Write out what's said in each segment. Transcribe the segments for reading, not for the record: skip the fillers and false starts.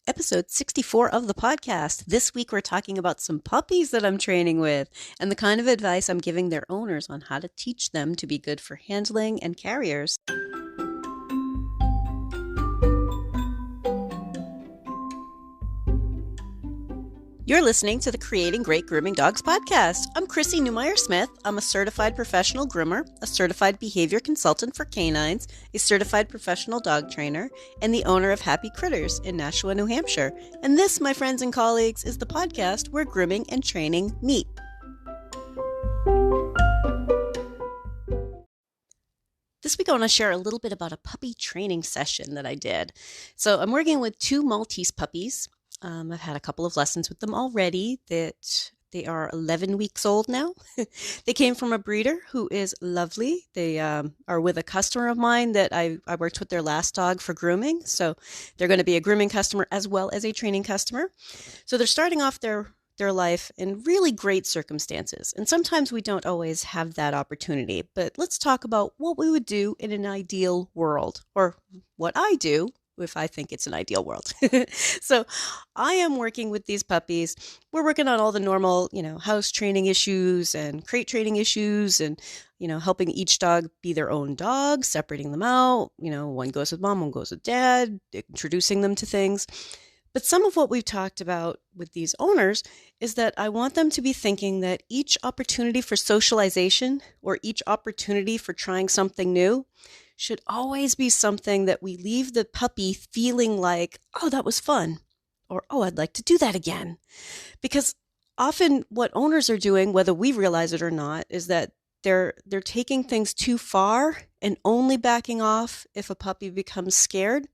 episode 64 of the podcast. This week we're talking about some puppies that I'm training with and the kind of advice I'm giving their owners on how to teach them to be good for handling and carriers. You're listening to the Creating Great Grooming Dogs podcast. I'm Chrissy Newmeyer-Smith. I'm a certified professional groomer, a certified behavior consultant for canines, a certified professional dog trainer, and the owner of Happy Critters in Nashua, New Hampshire. And this, my friends and colleagues, is the podcast where grooming and training meet. This week I want to share a little bit about a puppy training session that I did. So I'm working with two Maltese puppies. I've had a couple of lessons with them already. That they are 11 weeks old now. They came from a breeder who is lovely. They are with a customer of mine that I worked with their last dog for grooming. So they're going to be a grooming customer as well as a training customer. So they're starting off their life in really great circumstances. And sometimes we don't always have that opportunity. But let's talk about what we would do in an ideal world, or what I do if I think it's an ideal world. So I am working with these puppies. We're working on all the normal, house training issues and crate training issues and, helping each dog be their own dog, separating them out. One goes with mom, one goes with dad, introducing them to things. But some of what we've talked about with these owners is that I want them to be thinking that each opportunity for socialization or each opportunity for trying something new should always be something that we leave the puppy feeling like, oh, that was fun, or, oh, I'd like to do that again. Because often what owners are doing, whether we realize it or not, is that they're taking things too far and only backing off if a puppy becomes scared.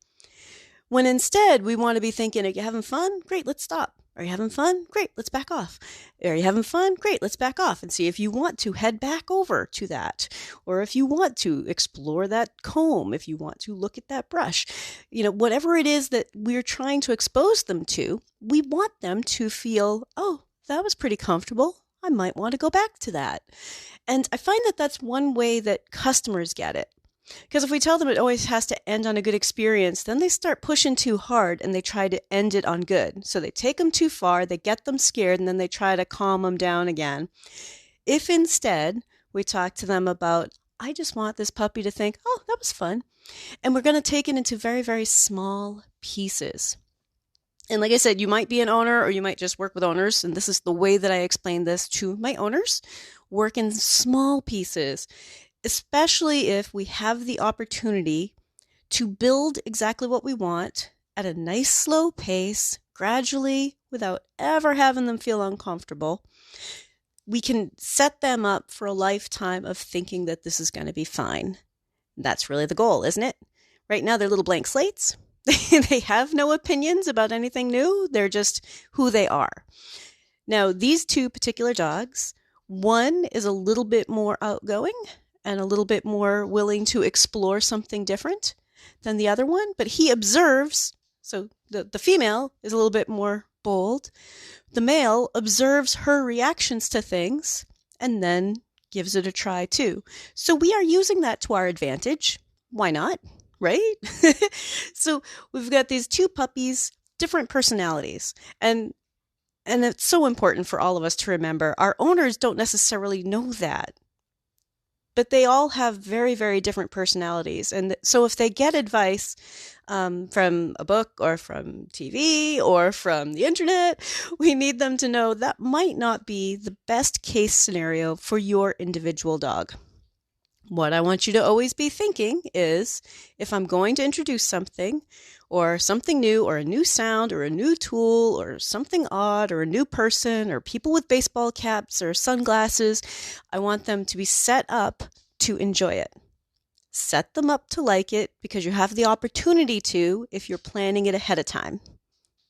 When instead we want to be thinking, are you having fun? Great, let's stop. Are you having fun? Great, let's back off. Are you having fun? Great, let's back off and see if you want to head back over to that. Or if you want to explore that comb, if you want to look at that brush. Whatever it is that we're trying to expose them to, we want them to feel, oh, that was pretty comfortable. I might want to go back to that. And I find that that's one way that customers get it. Because if we tell them it always has to end on a good experience, then they start pushing too hard and they try to end it on good. So they take them too far, they get them scared, and then they try to calm them down again. If instead we talk to them about, I just want this puppy to think, oh, that was fun. And we're going to take it into very, very small pieces. And like I said, you might be an owner or you might just work with owners. And this is the way that I explain this to my owners. Work in small pieces. Especially if we have the opportunity to build exactly what we want at a nice slow pace, gradually, without ever having them feel uncomfortable. We can set them up for a lifetime of thinking that this is going to be fine. That's really the goal, isn't it? Right now, they're little blank slates. They have no opinions about anything new. They're just who they are. Now, these two particular dogs, one is a little bit more outgoing and a little bit more willing to explore something different than the other one. But he observes, so the female is a little bit more bold. The male observes her reactions to things and then gives it a try too. So we are using that to our advantage. Why not? Right? So we've got these two puppies, different personalities. And it's so important for all of us to remember, our owners don't necessarily know that. But they all have very, very different personalities. And so if they get advice from a book or from TV or from the internet, we need them to know that might not be the best case scenario for your individual dog. What I want you to always be thinking is, if I'm going to introduce something or something new or a new sound or a new tool or something odd or a new person or people with baseball caps or sunglasses, I want them to be set up to enjoy it. Set them up to like it because you have the opportunity to if you're planning it ahead of time.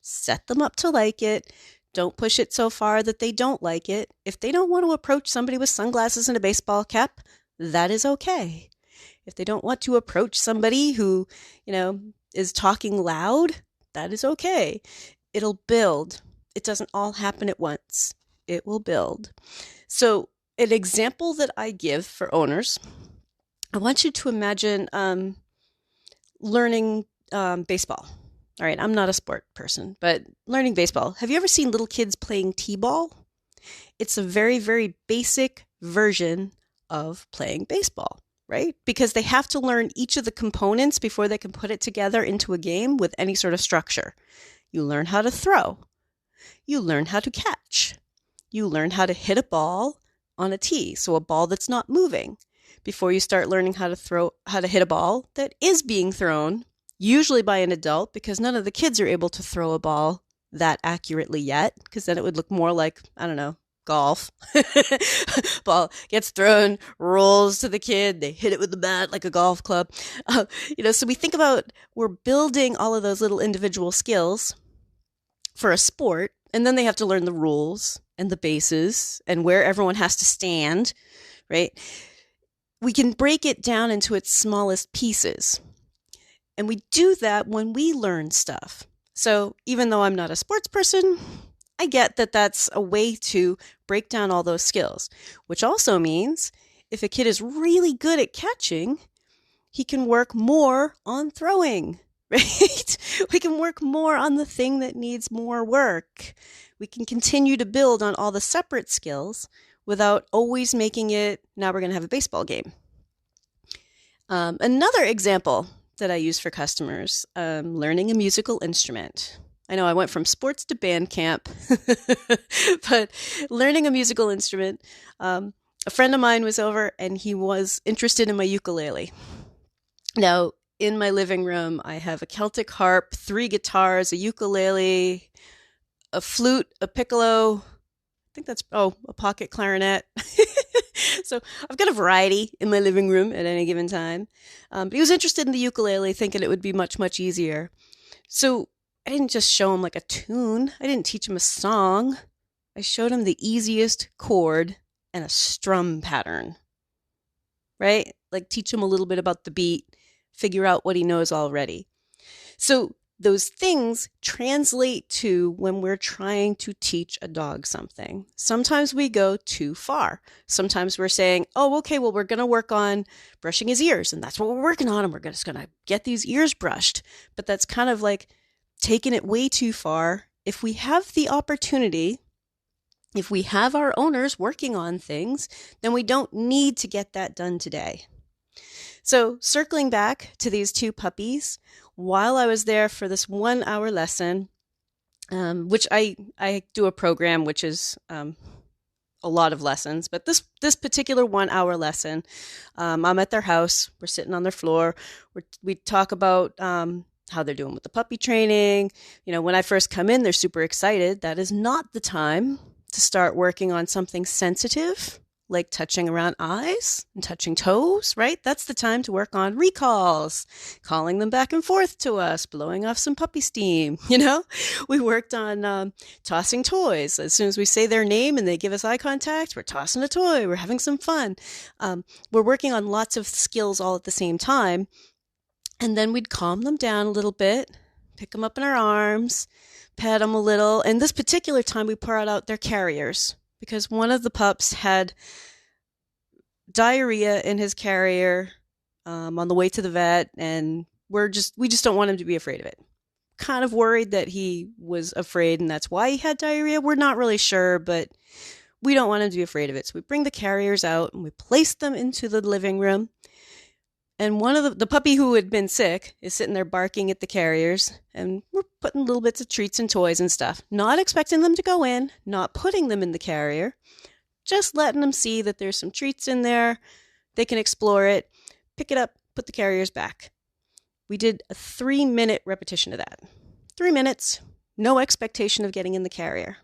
Set them up to like it. Don't push it so far that they don't like it. If they don't want to approach somebody with sunglasses and a baseball cap, that is okay. If they don't want to approach somebody who, is talking loud, that is okay. It'll build. It doesn't all happen at once. It will build. So an example that I give for owners, I want you to imagine learning baseball. All right, I'm not a sport person, but learning baseball. Have you ever seen little kids playing t-ball? It's a very, very basic version of playing baseball, right? Because they have to learn each of the components before they can put it together into a game with any sort of structure. You learn how to throw. You learn how to catch. You learn how to hit a ball on a tee, so a ball that's not moving, before you start learning how to hit a ball that is being thrown, usually by an adult, because none of the kids are able to throw a ball that accurately yet, because then it would look more like, I don't know, golf. Ball gets thrown, rolls to the kid, they hit it with the bat like a golf club. So we think about, we're building all of those little individual skills for a sport, and then they have to learn the rules and the bases and where everyone has to stand, right? We can break it down into its smallest pieces. And we do that when we learn stuff. So even though I'm not a sports person, I get that that's a way to break down all those skills, which also means if a kid is really good at catching, he can work more on throwing, right? We can work more on the thing that needs more work. We can continue to build on all the separate skills without always making it, now we're going to have a baseball game. Another example that I use for customers, learning a musical instrument. I know I went from sports to band camp, but learning a musical instrument, a friend of mine was over and he was interested in my ukulele. Now, in my living room, I have a Celtic harp, 3 guitars, a ukulele, a flute, a piccolo, I think that's, a pocket clarinet. So I've got a variety in my living room at any given time. But he was interested in the ukulele, thinking it would be much, much easier. So I didn't just show him like a tune. I didn't teach him a song. I showed him the easiest chord and a strum pattern, right? Like teach him a little bit about the beat, figure out what he knows already. So those things translate to when we're trying to teach a dog something. Sometimes we go too far. Sometimes we're saying, okay, well, we're going to work on brushing his ears, and that's what we're working on, and we're just going to get these ears brushed. But that's kind of like taking it way too far. If we have the opportunity, if we have our owners working on things, then we don't need to get that done today. So circling back to these 2 puppies, while I was there for this 1-hour lesson, which I do a program, which is a lot of lessons, but this particular 1-hour lesson, I'm at their house, we're sitting on their floor, we talk about how they're doing with the puppy training. When I first come in, they're super excited. That is not the time to start working on something sensitive, like touching around eyes and touching toes, right? That's the time to work on recalls, calling them back and forth to us, blowing off some puppy steam. We worked on tossing toys. As soon as we say their name and they give us eye contact, we're tossing a toy. We're having some fun. We're working on lots of skills all at the same time. And then we'd calm them down a little bit, pick them up in our arms, pet them a little. And this particular time we brought out their carriers, because one of the pups had diarrhea in his carrier on the way to the vet, and we just don't want him to be afraid of it. Kind of worried that he was afraid and that's why he had diarrhea. We're not really sure, but we don't want him to be afraid of it. So we bring the carriers out and we place them into the living room. And one of the puppy who had been sick is sitting there barking at the carriers, and we're putting little bits of treats and toys and stuff, not expecting them to go in, not putting them in the carrier, just letting them see that there's some treats in there. They can explore it, pick it up, put the carriers back. We did a 3-minute repetition of that. 3 minutes, no expectation of getting in the carrier.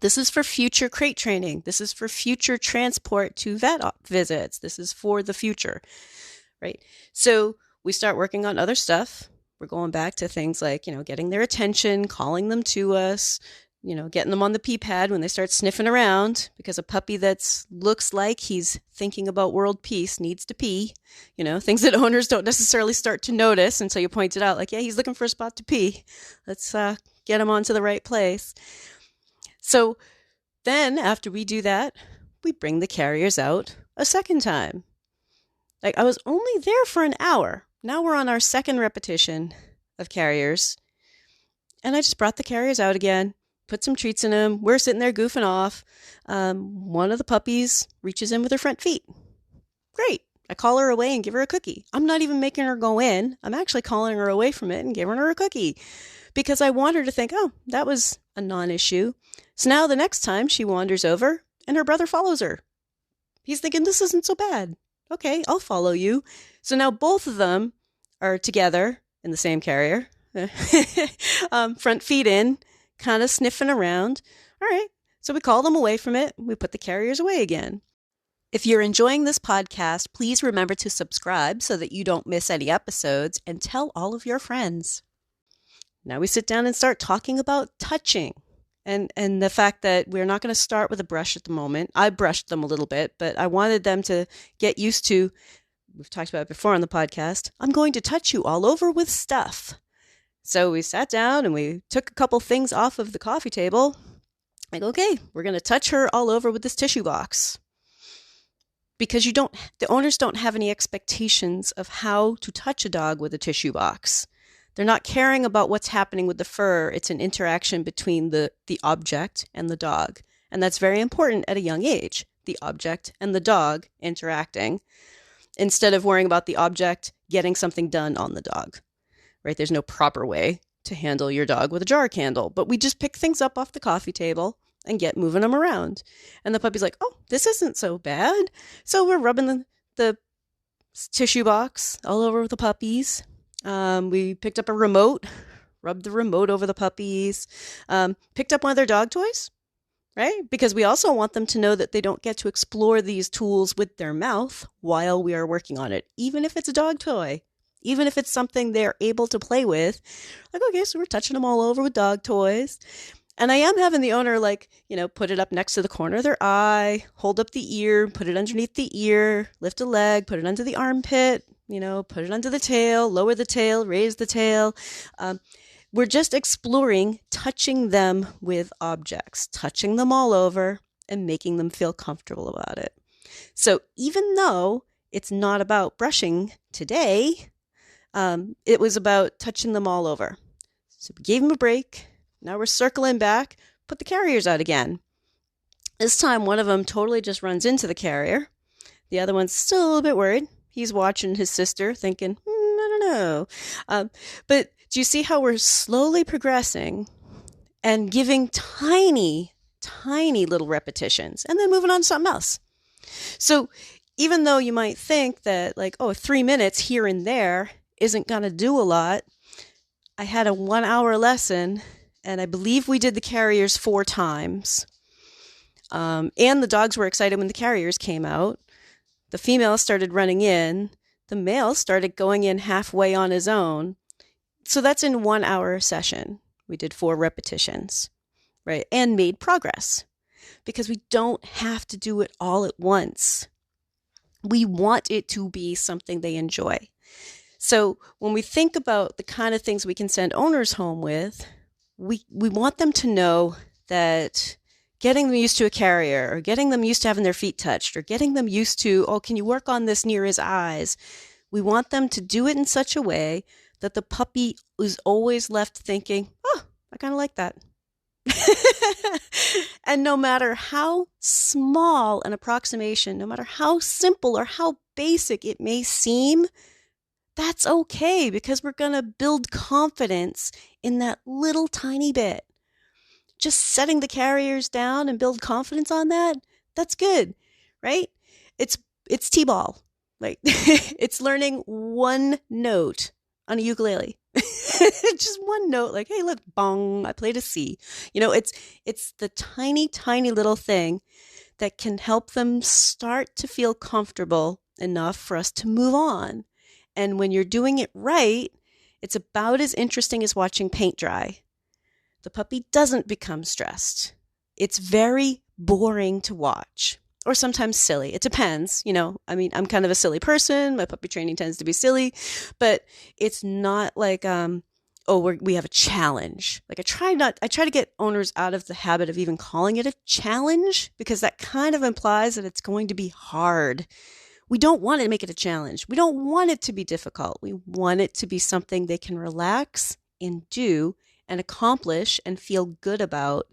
This is for future crate training. This is for future transport to vet visits. This is for the future. Right. So we start working on other stuff. We're going back to things like, getting their attention, calling them to us, getting them on the pee pad when they start sniffing around, because a puppy that looks like he's thinking about world peace needs to pee, things that owners don't necessarily start to notice until you point it out, like, yeah, he's looking for a spot to pee. Let's get him onto the right place. So then after we do that, we bring the carriers out a second time. Like, I was only there for an hour. Now we're on our second repetition of carriers. And I just brought the carriers out again, put some treats in them. We're sitting there goofing off. One of the puppies reaches in with her front feet. Great. I call her away and give her a cookie. I'm not even making her go in. I'm actually calling her away from it and giving her a cookie because I want her to think, oh, that was a non-issue. So now the next time she wanders over and her brother follows her. He's thinking, this isn't so bad. Okay, I'll follow you. So now both of them are together in the same carrier, front feet in, kind of sniffing around. All right, so we call them away from it. We put the carriers away again. If you're enjoying this podcast, please remember to subscribe so that you don't miss any episodes, and tell all of your friends. Now we sit down and start talking about touching. And the fact that we're not going to start with a brush at the moment. I brushed them a little bit, but I wanted them to get used to, we've talked about it before on the podcast, I'm going to touch you all over with stuff. So we sat down and we took a couple things off of the coffee table. Like, okay, we're going to touch her all over with this tissue box. Because the owners don't have any expectations of how to touch a dog with a tissue box. They're not caring about what's happening with the fur. It's an interaction between the object and the dog. And that's very important at a young age, the object and the dog interacting, instead of worrying about the object getting something done on the dog, right? There's no proper way to handle your dog with a jar candle, but we just pick things up off the coffee table and get moving them around. And the puppy's like, oh, this isn't so bad. So we're rubbing the tissue box all over the puppies. We picked up a remote, rubbed the remote over the puppies, picked up one of their dog toys, right? Because we also want them to know that they don't get to explore these tools with their mouth while we are working on it, even if it's a dog toy, even if it's something they're able to play with. Like, okay, so we're touching them all over with dog toys. And I am having the owner, put it up next to the corner of their eye, hold up the ear, put it underneath the ear, lift a leg, put it under the armpit, put it under the tail, lower the tail, raise the tail. We're just exploring touching them with objects, touching them all over and making them feel comfortable about it. So even though it's not about brushing today, it was about touching them all over. So we gave them a break. Now we're circling back, put the carriers out again. This time, one of them totally just runs into the carrier. The other one's still a little bit worried. He's watching his sister thinking, I don't know. But do you see how we're slowly progressing and giving tiny, tiny little repetitions and then moving on to something else? So even though you might think that 3 minutes here and there isn't going to do a lot, I had a 1 hour lesson. And I believe we did the carriers 4 times. And the dogs were excited when the carriers came out. The female started running in. The male started going in halfway on his own. So that's in 1 hour session. We did 4 repetitions, right? And made progress because we don't have to do it all at once. We want it to be something they enjoy. So when we think about the kind of things we can send owners home with, we want them to know that getting them used to a carrier or getting them used to having their feet touched or getting them used to, oh, can you work on this near his eyes? We want them to do it in such a way that the puppy is always left thinking, oh, I kind of like that. And no matter how small an approximation, no matter how simple or how basic it may seem, that's okay because we're going to build confidence in that little tiny bit. Just setting the carriers down and build confidence on that, that's good, right? It's T-ball. It's learning one note on a ukulele. Just one note, hey, look, bong, I played a C. It's the tiny, tiny little thing that can help them start to feel comfortable enough for us to move on. And when you're doing it right, it's about as interesting as watching paint dry. The puppy doesn't become stressed. It's very boring to watch, or sometimes silly. It depends, I'm kind of a silly person. My puppy training tends to be silly, but it's not we have a challenge. I try to get owners out of the habit of even calling it a challenge because that kind of implies that it's going to be hard. We don't want to make it a challenge. We don't want it to be difficult. We want it to be something they can relax and do and accomplish and feel good about.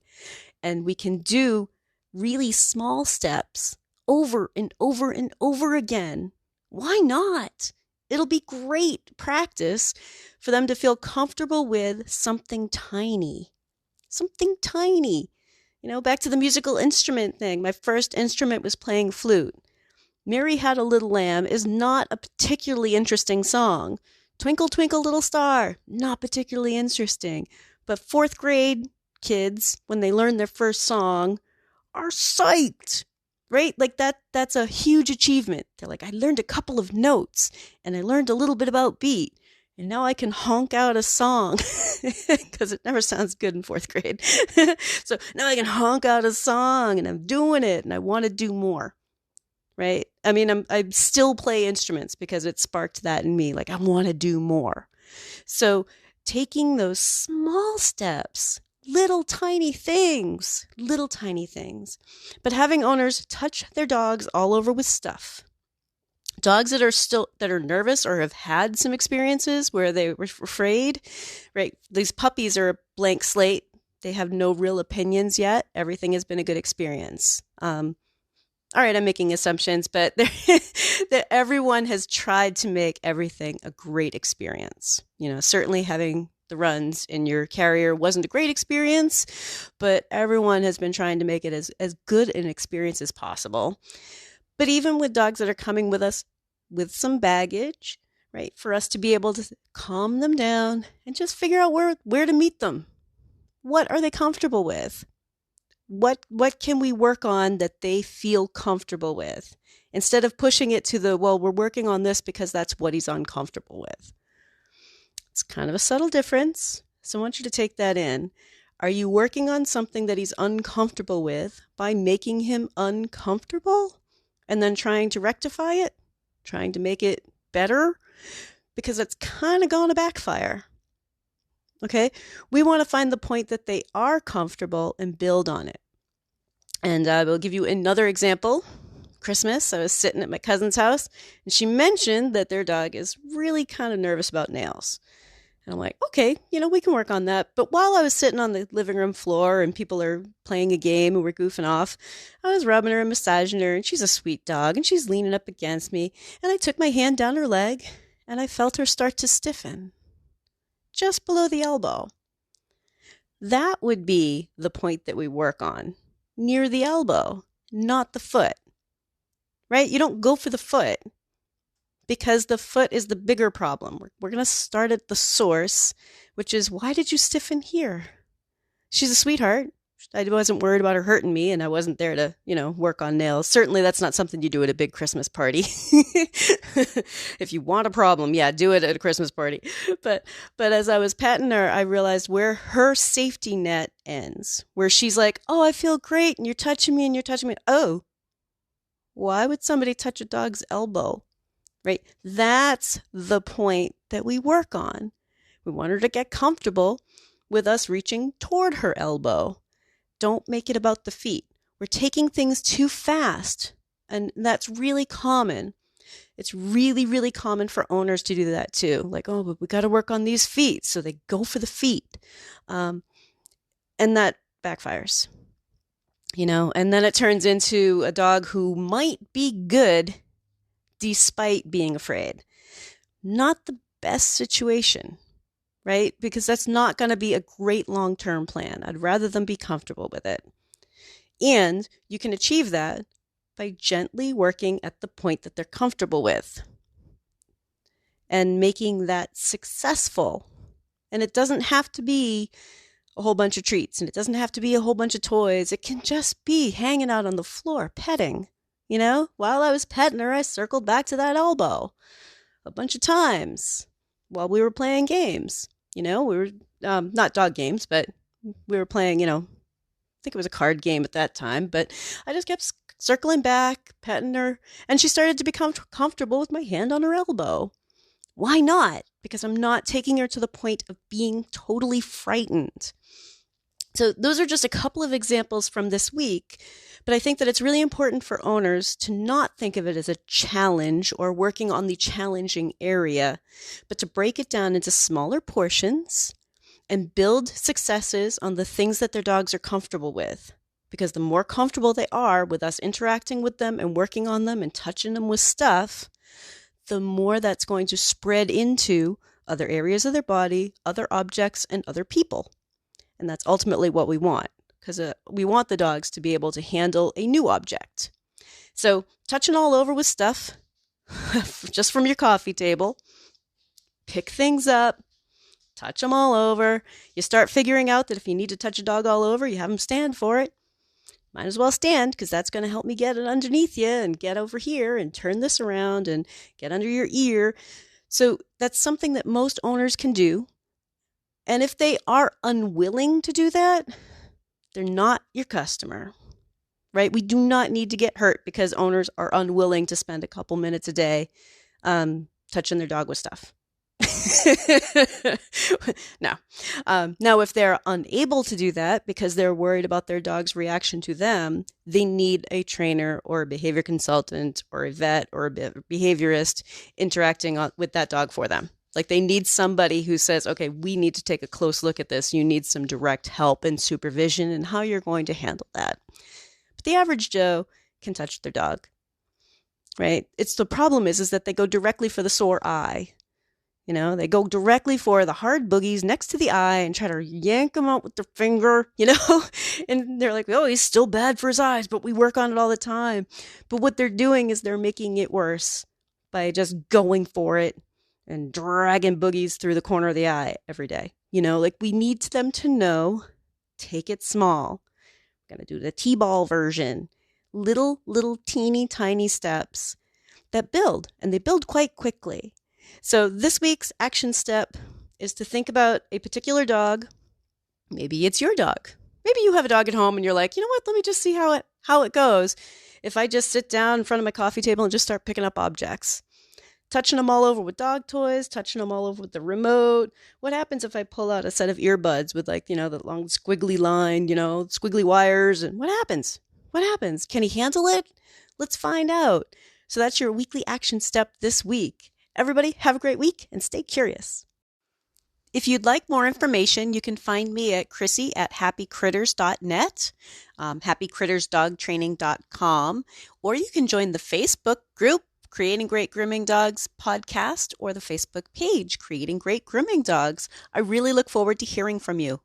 And we can do really small steps over and over and over again. Why not? It'll be great practice for them to feel comfortable with something tiny. Something tiny. Back to the musical instrument thing. My first instrument was playing flute. Mary Had a Little Lamb is not a particularly interesting song. Twinkle, Twinkle, Little Star, not particularly interesting. But fourth grade kids, when they learn their first song, are psyched, right? Like that's a huge achievement. They're like, I learned a couple of notes and I learned a little bit about beat. And now I can honk out a song because it never sounds good in fourth grade. So now I can honk out a song and I'm doing it and I want to do more, right? I mean, I still play instruments because it sparked that in me. Like I want to do more. So taking those small steps, little tiny things, but having owners touch their dogs all over with stuff. Dogs that are nervous or have had some experiences where they were afraid, right? These puppies are a blank slate. They have no real opinions yet. Everything has been a good experience. All right, I'm making assumptions, but that everyone has tried to make everything a great experience. Certainly having the runs in your carrier wasn't a great experience, but everyone has been trying to make it as good an experience as possible. But even with dogs that are coming with us with some baggage, right, for us to be able to calm them down and just figure out where to meet them. What are they comfortable with? What can we work on that they feel comfortable with? Instead of pushing it to we're working on this because that's what he's uncomfortable with. It's kind of a subtle difference, so I want you to take that in. Are you working on something that he's uncomfortable with by making him uncomfortable and then trying to rectify it, trying to make it better? Because it's kind of going to backfire. Okay? We want to find the point that they are comfortable and build on it. And I will give you another example. Christmas, I was sitting at my cousin's house, and she mentioned that their dog is really kind of nervous about nails. And I'm like, okay, we can work on that. But while I was sitting on the living room floor and people are playing a game and we're goofing off, I was rubbing her and massaging her, and she's a sweet dog, and she's leaning up against me. And I took my hand down her leg, and I felt her start to stiffen, just below the elbow. That would be the point that we work on, near the elbow, not the foot, right? You don't go for the foot, because the foot is the bigger problem. We're going to start at the source, which is, why did you stiffen here? She's a sweetheart. I wasn't worried about her hurting me, and I wasn't there to, work on nails. Certainly that's not something you do at a big Christmas party. If you want a problem, yeah, do it at a Christmas party. But as I was patting her, I realized where her safety net ends, where she's like, oh, I feel great, and you're touching me, and you're touching me. Oh, why would somebody touch a dog's elbow? Right? That's the point that we work on. We want her to get comfortable with us reaching toward her elbow. Don't make it about the feet. We're taking things too fast, and that's really common. It's really, really common for owners to do that too. Like, oh, but we got to work on these feet. So they go for the feet. And that backfires, and then it turns into a dog who might be good despite being afraid. Not the best situation, right? Because that's not going to be a great long-term plan. I'd rather them be comfortable with it. And you can achieve that by gently working at the point that they're comfortable with and making that successful. And it doesn't have to be a whole bunch of treats, and it doesn't have to be a whole bunch of toys. It can just be hanging out on the floor, petting. While I was petting her, I circled back to that elbow a bunch of times while we were playing games. We were not dog games, but we were playing, I think it was a card game at that time. But I just kept circling back, petting her, and she started to become comfortable with my hand on her elbow. Why not? Because I'm not taking her to the point of being totally frightened. So those are just a couple of examples from this week, but I think that it's really important for owners to not think of it as a challenge or working on the challenging area, but to break it down into smaller portions and build successes on the things that their dogs are comfortable with. Because the more comfortable they are with us interacting with them and working on them and touching them with stuff, the more that's going to spread into other areas of their body, other objects, and other people. And that's ultimately what we want, because we want the dogs to be able to handle a new object. So touching all over with stuff, just from your coffee table, pick things up, touch them all over. You start figuring out that if you need to touch a dog all over, you have them stand for it. Might as well stand, because that's going to help me get it underneath you and get over here and turn this around and get under your ear. So that's something that most owners can do. And if they are unwilling to do that, they're not your customer, right? We do not need to get hurt because owners are unwilling to spend a couple minutes a day touching their dog with stuff. No. Now, if they're unable to do that because they're worried about their dog's reaction to them, they need a trainer or a behavior consultant or a vet or a behaviorist interacting with that dog for them. Like, they need somebody who says, okay, we need to take a close look at this. You need some direct help and supervision in how you're going to handle that. But the average Joe can touch their dog, right? The problem is that they go directly for the sore eye. You know, they go directly for the hard boogies next to the eye and try to yank them out with their finger, and they're like, oh, he's still bad for his eyes, but we work on it all the time. But what they're doing is they're making it worse by just going for it and dragging boogies through the corner of the eye every day. We need them to know, take it small. We're going to do the T-ball version. Little teeny tiny steps that build, and they build quite quickly. So this week's action step is to think about a particular dog. Maybe it's your dog. Maybe you have a dog at home and you're like, you know what, let me just see how it goes if I just sit down in front of my coffee table and just start picking up objects. Touching them all over with dog toys, touching them all over with the remote. What happens if I pull out a set of earbuds with the long squiggly line, squiggly wires? And what happens? Can he handle it? Let's find out. So that's your weekly action step this week. Everybody, have a great week and stay curious. If you'd like more information, you can find me at Chrissy@happycritters.net, happycrittersdogtraining.com, or you can join the Facebook group, Creating Great Grooming Dogs podcast, or the Facebook page, Creating Great Grooming Dogs. I really look forward to hearing from you.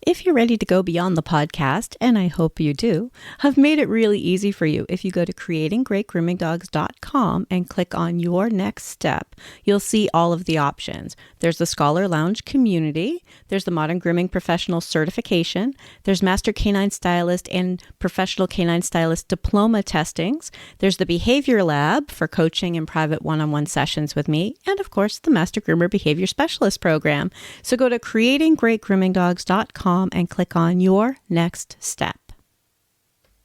If you're ready to go beyond the podcast, and I hope you do, I've made it really easy for you. If you go to creatinggreatgroomingdogs.com and click on your next step, you'll see all of the options. There's the Scholar Lounge community, there's the Modern Grooming Professional certification, there's Master Canine Stylist and Professional Canine Stylist diploma testings, there's the Behavior Lab for coaching and private one-on-one sessions with me, and of course, the Master Groomer Behavior Specialist program. So go to creatinggreatgroomingdogs.com and click on your next step.